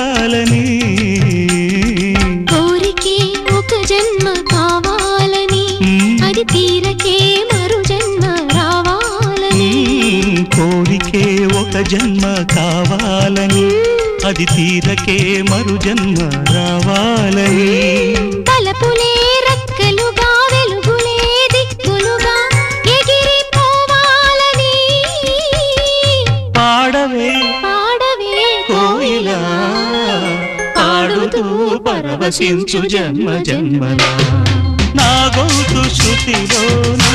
తీరాలని కోరికే ఒక జన్మ కావాలని అది తీరకే మరు జన్మ రావాలని కోరికే ఒక జన్మ కావాలని అది తీరకే మరు జన్మ రావాలని తలపులే రెక్కలుగా వెలుగులే దిక్కులుగా ఎగిరిపోవాలని పాడవే పాడవే కోయిలా పాడుతూ పరవశించు జన్మ జన్మలా నా గొంతు శృతిలోనా